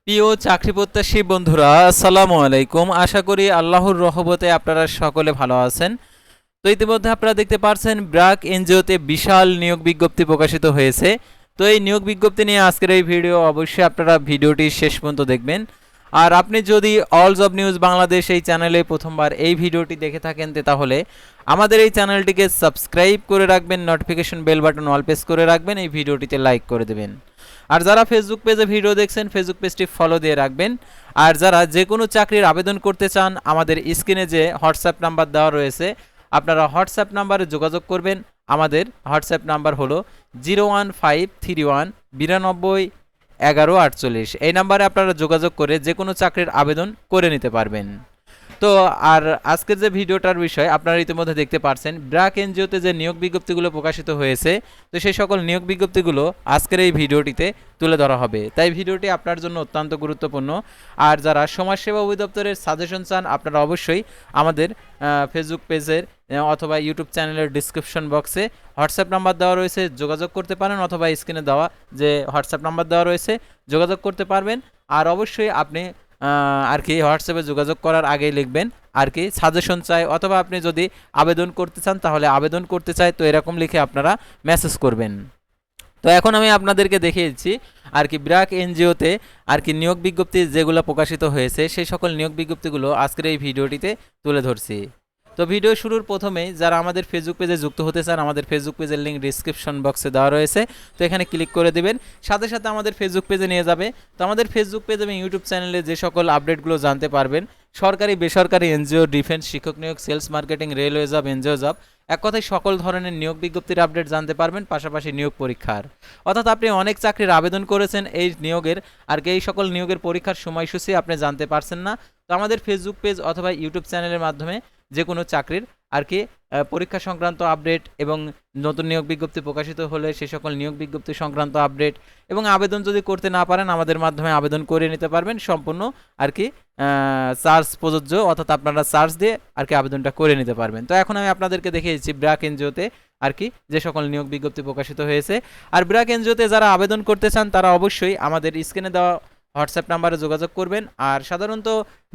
প্রিয় চাকরি প্রত্যাশী বন্ধুরা, আসসালামু আলাইকুম। আশা করি আল্লাহর রহমতে আপনারা সকলে ভালো আছেন। তো ইতিমধ্যে আপনারা দেখতে পাচ্ছেন ব্র্যাক এনজিওতে বিশাল নিয়োগ বিজ্ঞপ্তি প্রকাশিত হয়েছে। তো এই নিয়োগ বিজ্ঞপ্তি নিয়ে আজকের এই ভিডিও, অবশ্যই আপনারা ভিডিওটি শেষ পর্যন্ত দেখবেন। আর আপনি যদি অল জব নিউজ বাংলাদেশ এই চ্যানেলে প্রথমবার এই ভিডিওটি দেখে থাকেন, তাহলে আমাদের এই চ্যানেলটিকে সাবস্ক্রাইব করে রাখবেন, notification bell button all press করে রাখবেন, এই ভিডিওটিতে লাইক করে দেবেন। আর যারা ফেসবুক পেজে ভিডিও দেখছেন, ফেসবুক পেজটি ফলো দিয়ে রাখবেন। আর যারা যে কোনো চাকরির আবেদন করতে চান, আমাদের স্ক্রিনে যে হোয়াটসঅ্যাপ নাম্বার দেওয়া রয়েছে, আপনারা হোয়াটসঅ্যাপ নাম্বারে যোগাযোগ করবেন। আমাদের হোয়াটসঅ্যাপ নাম্বার হলো 01531921148। এই নাম্বারে আপনারা যোগাযোগ করে যে কোনো চাকরির আবেদন করে নিতে পারবেন। তো আর আজকের যে ভিডিওটার বিষয় আপনারা ইতিমধ্যে দেখতে পাচ্ছেন, ব্র্যাক এনজিওতে যে নিয়োগ বিজ্ঞপ্তিগুলো প্রকাশিত হয়েছে, তো সেই সকল নিয়োগ বিজ্ঞপ্তিগুলো আজকের এই ভিডিওটিতে তুলে ধরা হবে। তাই ভিডিওটি আপনার জন্য অত্যন্ত গুরুত্বপূর্ণ। আর যারা সমাজসেবা অধিদপ্তরের সাজেশন চান, আপনারা অবশ্যই আমাদের ফেসবুক পেজের অথবা ইউটিউব চ্যানেলের ডিসক্রিপশন বক্সে হোয়াটসঅ্যাপ নাম্বার দেওয়া রয়েছে, যোগাযোগ করতে পারেন, অথবা স্ক্রিনে দেওয়া যে হোয়াটসঅ্যাপ নাম্বার দেওয়া রয়েছে যোগাযোগ করতে পারবেন। আর অবশ্যই আপনি আর কি হোয়াটসঅ্যাপে যোগাযোগ করার আগেই লিখবেন আর কি সাজেশন চাই, অথবা আপনি যদি আবেদন করতে চান তাহলে আবেদন করতে চাই, তো এরকম লিখে আপনারা মেসেজ করবেন। তো এখন আমি আপনাদেরকে দেখিয়েছি আর কি ব্র্যাক এনজিওতে আর কি নিয়োগ বিজ্ঞপ্তি যেগুলো প্রকাশিত হয়েছে, সেই সকল নিয়োগ বিজ্ঞপ্তিগুলো আজকের এই ভিডিওটিতে তুলে ধরছি। তো ভিডিও শুরুর প্রথমেই যারা আমাদের ফেসবুক পেজে যুক্ত হতে চান, আমাদের ফেসবুক পেজের লিঙ্ক ডিসক্রিপশন বক্সে দেওয়া রয়েছে, তো এখানে ক্লিক করে দেবেন, সাথে সাথে আমাদের ফেসবুক পেজে নিয়ে যাবে। তো আমাদের ফেসবুক পেজ এবং ইউটিউব চ্যানেলে যে সকল আপডেটগুলো জানতে পারবেন, সরকারি বেসরকারি এনজিও, ডিফেন্স, শিক্ষক নিয়োগ, sales marketing, railway job, NGO job, এক কথায় সকল ধরনের নিয়োগ বিজ্ঞপ্তির আপডেট জানতে পারবেন, পাশাপাশি নিয়োগ পরীক্ষার, অর্থাৎ আপনি অনেক চাকরির আবেদন করেছেন, এই নিয়োগের আর কি এই সকল নিয়োগের পরীক্ষার সময়সূচি আপনি জানতে পারছেন না, তো আমাদের ফেসবুক পেজ অথবা ইউটিউব চ্যানেলের মাধ্যমে যে কোনো চাকরির আর কি পরীক্ষা সংক্রান্ত আপডেট এবং নতুন নিয়োগ বিজ্ঞপ্তি প্রকাশিত হলে সে সকল নিয়োগ বিজ্ঞপ্তি সংক্রান্ত আপডেট এবং আবেদন যদি করতে না পারেন, আমাদের মাধ্যমে আবেদন করে নিতে পারবেন, সম্পূর্ণ আর কি চার্জ প্রযোজ্য, অর্থাৎ আপনারা চার্জ দিয়ে আর কি আবেদনটা করে নিতে পারবেন। তো এখন আমি আপনাদেরকে দেখিয়েছি ব্র্যাক এনজিওতে আর কি যে সকল নিয়োগ বিজ্ঞপ্তি প্রকাশিত হয়েছে। আর ব্র্যাক এনজিওতে যারা আবেদন করতে চান, তারা অবশ্যই আমাদের স্ক্রিনে দেওয়া হোয়াটসঅ্যাপ নাম্বারে যোগাযোগ করবেন। আর সাধারণত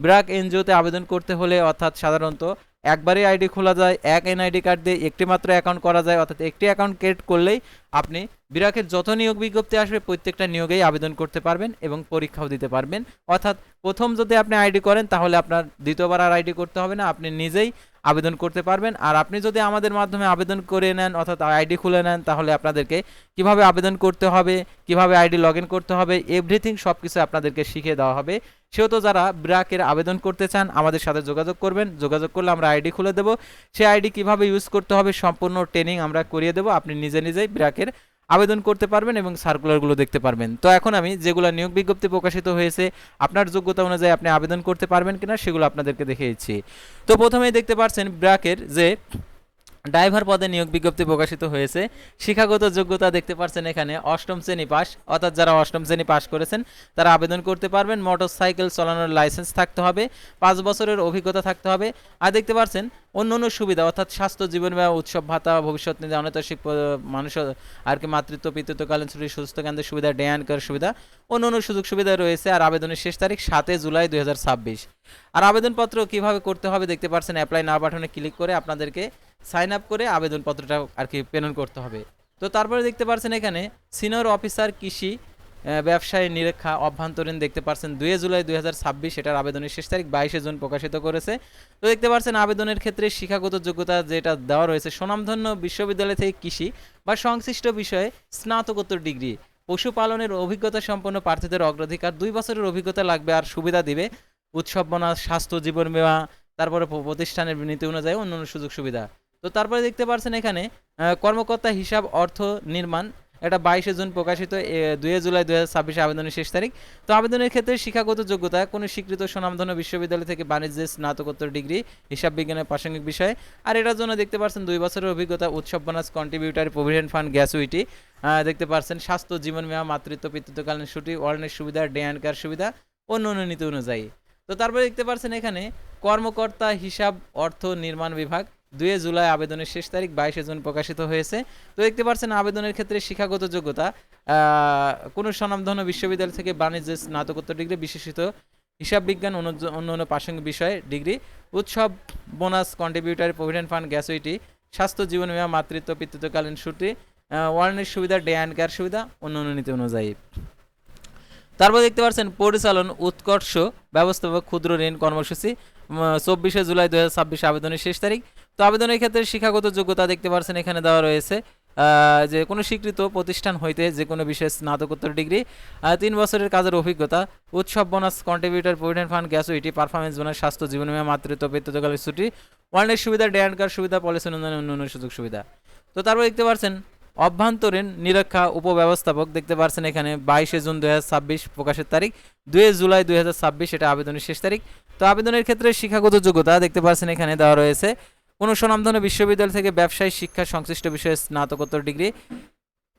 ব্র্যাক এনজিওতে আবেদন করতে হলে, অর্থাৎ সাধারণত একবারই আইডি খোলা যায়, এক এনআইডি কার্ড দিয়ে একটি মাত্র অ্যাকাউন্ট করা যায়, অর্থাৎ একটি অ্যাকাউন্ট ক্রিয়েট করলেই আপনি ব্র্যাকের যত নিয়োগ বিজ্ঞপ্তি আসবে প্রত্যেকটা নিয়োগেই আবেদন করতে পারবেন এবং পরীক্ষাও দিতে পারবেন। অর্থাৎ প্রথম যদি আপনি আইডি করেন, তাহলে আপনার দ্বিতীয়বার আর আইডি করতে হবে না, আপনি নিজেই আবেদন করতে পারবেন। আর আপনি যদি আমাদের মাধ্যমে আবেদন করে নেন, অর্থাৎ আইডি খুলে নেন, তাহলে আপনাদেরকে কিভাবে আবেদন করতে হবে, কিভাবে আইডি লগ ইন করতে হবে, এভরিথিং সব কিছু আপনাদেরকে শিখিয়ে দেওয়া হবে। সেহেতু যারা ব্র্যাকের আবেদন করতে চান, আমাদের সাথে যোগাযোগ করবেন, যোগাযোগ করলে আমরা আইডি খুলে দেবো, সেই আইডি কিভাবে ইউজ করতে হবে সম্পূর্ণ ট্রেনিং আমরা করিয়ে দেবো, আপনি নিজে নিজেই ব্র্যাকের আবেদন করতে পারবেন এবং সার্কুলারগুলো দেখতে পারবেন। তো এখন আমি যেগুলো নিয়োগ বিজ্ঞপ্তি প্রকাশিত হয়েছে, আপনার যোগ্যতা অনুযায়ী আপনি আবেদন করতে পারবেন কিনা সেগুলো আপনাদেরকে দেখিয়েছি। তো প্রথমেই দেখতে পাচ্ছেন ব্র্যাকের যে ড্রাইভার পদে নিয়োগ বিজ্ঞপ্তি প্রকাশিত হয়েছে। শিক্ষাগত যোগ্যতা দেখতে পাচ্ছেন এখানে অষ্টম শ্রেণী পাস, অর্থাৎ যারা অষ্টম শ্রেণী পাস করেছেন তারা আবেদন করতে পারবেন। মোটর সাইকেল চালানোর লাইসেন্স থাকতে হবে, 5 বছরের অভিজ্ঞতা থাকতে হবে। আর দেখতে পাচ্ছেন অন্য সুবিধা, অর্থাৎ স্বাস্থ্য, জীবন বিমা, উৎসব ভাতা, ভবিষ্যৎ নিধি, অনৈতিক মানুষ আর কি মাতৃত্ব পিতৃত্বকালীন ছুটি, সুস্থ কেন্দ্রের সুবিধা, ডে অ্যান্ড কেয়ার সুবিধা, অন্য সুযোগ সুবিধা রয়েছে। আর আবেদনের শেষ তারিখ 7 জুলাই 2026। আর আবেদনপত্র কিভাবে করতে হবে দেখতে পাচ্ছেন, অ্যাপ্লাই নাও বাটনে ক্লিক করে আপনাদেরকে সাইন আপ করে আবেদনপত্রটা আর কি প্রেরণ করতে হবে। তো তারপরে দেখতে পাচ্ছেন এখানে সিনিয়র অফিসার কৃষি ব্যবসায়ী নিরীক্ষা অভ্যন্তরীণ দেখতে পাচ্ছেন 2 জুলাই 2026, এটার আবেদনের শেষ তারিখ 22 জুন প্রকাশিত করেছে। তো দেখতে পাচ্ছেন আবেদনের ক্ষেত্রে শিক্ষাগত যোগ্যতা যেটা দেওয়া রয়েছে, স্বনামধন্য বিশ্ববিদ্যালয় থেকে কৃষি বা সংশ্লিষ্ট বিষয়ে স্নাতকোত্তর ডিগ্রি, পশুপালনের অভিজ্ঞতা সম্পন্ন প্রার্থীদের অগ্রাধিকার 2 বছরের অভিজ্ঞতা লাগবে। আর সুবিধা দিবে উৎসব বোনাস, স্বাস্থ্য, জীবন বীমা, তারপরে প্রতিষ্ঠানের নীতি অনুযায়ী অন্যান্য সুযোগ সুবিধা। তো তারপরে দেখতে পাচ্ছেন এখানে কর্মকর্তা হিসাব অর্থ নির্মাণ, এটা 22 জুন প্রকাশিত, 2 জুলাই 2026 আবেদনের শেষ তারিখ। তো আবেদনের ক্ষেত্রে শিক্ষাগত যোগ্যতা কোনো স্বীকৃত স্বনামধন্য বিশ্ববিদ্যালয় থেকে বাণিজ্যে স্নাতকোত্তর ডিগ্রি, হিসাব বিজ্ঞানের প্রাসঙ্গিক বিষয়। আর এটার জন্য দেখতে পাচ্ছেন 2 বছরের অভিজ্ঞতা, উৎসব বোনাস, কন্ট্রিবিউটারি প্রভিডেন্ট ফান্ড, গ্যাসুইটি দেখতে পাচ্ছেন, স্বাস্থ্য, জীবন বীমা, মাতৃত্ব পিতৃত্বকালীন ছুটি, ওয়ার্ল্ডের সুবিধা, ডে অ্যান্ড কেয়ার সুবিধা, অন্য নীতি অনুযায়ী। তো তারপরে দেখতে পাচ্ছেন এখানে কর্মকর্তা হিসাব অর্থ নির্মাণ বিভাগ, 2 জুলাই আবেদনের শেষ তারিখ, 22 জুন প্রকাশিত হয়েছে। তো দেখতে পাচ্ছেন আবেদনের ক্ষেত্রে শিক্ষাগত যোগ্যতা কোনো স্বনামধন্য বিশ্ববিদ্যালয় থেকে বাণিজ্যে স্নাতকোত্তর ডিগ্রি, বিশেষিত হিসাব বিজ্ঞান, অন্যান্য প্রাসঙ্গিক বিষয়ে ডিগ্রি, উৎসব, বোনাস, কন্ট্রিবিউটরি, প্রভিডেন্ট ফান্ড, গ্যাসুইটি, স্বাস্থ্য, জীবন বীমা, মাতৃত্ব পিতৃত্বকালীন ছুটি, ওয়ার্নের সুবিধা, ডে অ্যান্ড কেয়ার সুবিধা অন্যান্য নীতি অনুযায়ী। তারপর দেখতে পাচ্ছেন পরিচালন উৎকর্ষ ব্যবস্থাপক ক্ষুদ্র ঋণ কর্মসূচি, 24 জুলাই 2026 আবেদনের শেষ তারিখ। তো আবেদনের ক্ষেত্রে শিক্ষাগত যোগ্যতা দেখতে পাচ্ছেন এখানে দেওয়া রয়েছে যে কোনো স্বীকৃত প্রতিষ্ঠান হইতে যে কোনো বিষয়ে স্নাতকোত্তর ডিগ্রি, 3 বছরের কাজের অভিজ্ঞতা, উৎসব, bonus, contributor, provident fund, গ্যাসুইটি, performance bonus, স্বাস্থ্য, জীবন বীমা, মাতৃত্ব পিতৃত্বকালীন ছুটি, ওয়ার্নের সুবিধা, ডে অ্যান্ড কেয়ার সুবিধা, পলিসি অনুদান, অন্যান্য সুযোগ সুবিধা। তো তারপর দেখতে পাচ্ছেন অভ্যন্তরীণ নিরীক্ষা উপব্যবস্থাপক দেখতে পাচ্ছেন এখানে 22 জুন 2026 প্রকাশের তারিখ, 2 জুলাই 2026 এটা আবেদনের শেষ তারিখ। তো আবেদনের ক্ষেত্রে শিক্ষাগত যোগ্যতা দেখতে পাচ্ছেন এখানে দেওয়া রয়েছে কোনো স্বনামধন্য বিশ্ববিদ্যালয় থেকে ব্যবসায় শিক্ষা সংশ্লিষ্ট বিষয়ে স্নাতকোত্তর ডিগ্রি।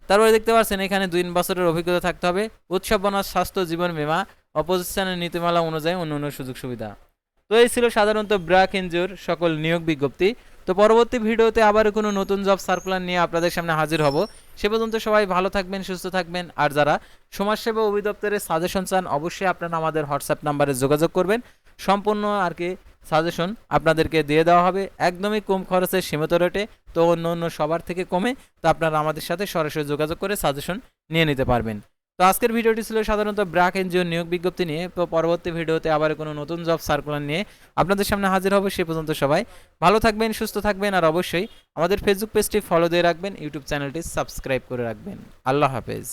তারপরে দেখতে পাচ্ছেন এখানে 2 বছরের অভিজ্ঞতা থাকতে হবে, উৎসব, বোনাস, স্বাস্থ্য, জীবন বীমা, অপোজিশনের নীতিমালা অনুযায়ী অন্যান্য সুযোগ সুবিধা। তো এই ছিল সাধারণত ব্র্যাক এনজিওর সকল নিয়োগ বিজ্ঞপ্তি। তো পরবর্তী ভিডিওতে আবার কোনো নতুন জব সার্কুলার নিয়ে আপনাদের সামনে হাজির হব। সে পর্যন্ত সবাই ভালো থাকবেন, সুস্থ থাকবেন। আর যারা সমাজসেবা অধিদপ্তরের সাজেশন চান অবশ্যই আপনারা আমাদের হোয়াটসঅ্যাপ নাম্বারে যোগাযোগ করবেন। সম্পূর্ণ আর কি সাজেশন আপনাদেরকে দিয়ে দেওয়া হবে একদমই কম খরচে, সীমিত রেটে। তো অন্য সবার থেকে কমে। তো আপনারা আমাদের সাথে সরাসরি যোগাযোগ করে সাজেশন নিয়ে নিতে পারবেন। তো আজকের ভিডিওটি ছিল সাধারণত ব্র্যাক এনজিও নিয়োগ বিজ্ঞপ্তি নিয়ে। তো পরবর্তী ভিডিওতে আবার কোনো নতুন জব সার্কুলার নিয়ে আপনাদের সামনে হাজির হব। সে পর্যন্ত সবাই ভালো থাকবেন, সুস্থ থাকবেন। আর অবশ্যই আমাদের ফেসবুক পেজটি ফলো দিয়ে রাখবেন, ইউটিউব চ্যানেলটি সাবস্ক্রাইব করে রাখবেন। আল্লাহ হাফেজ।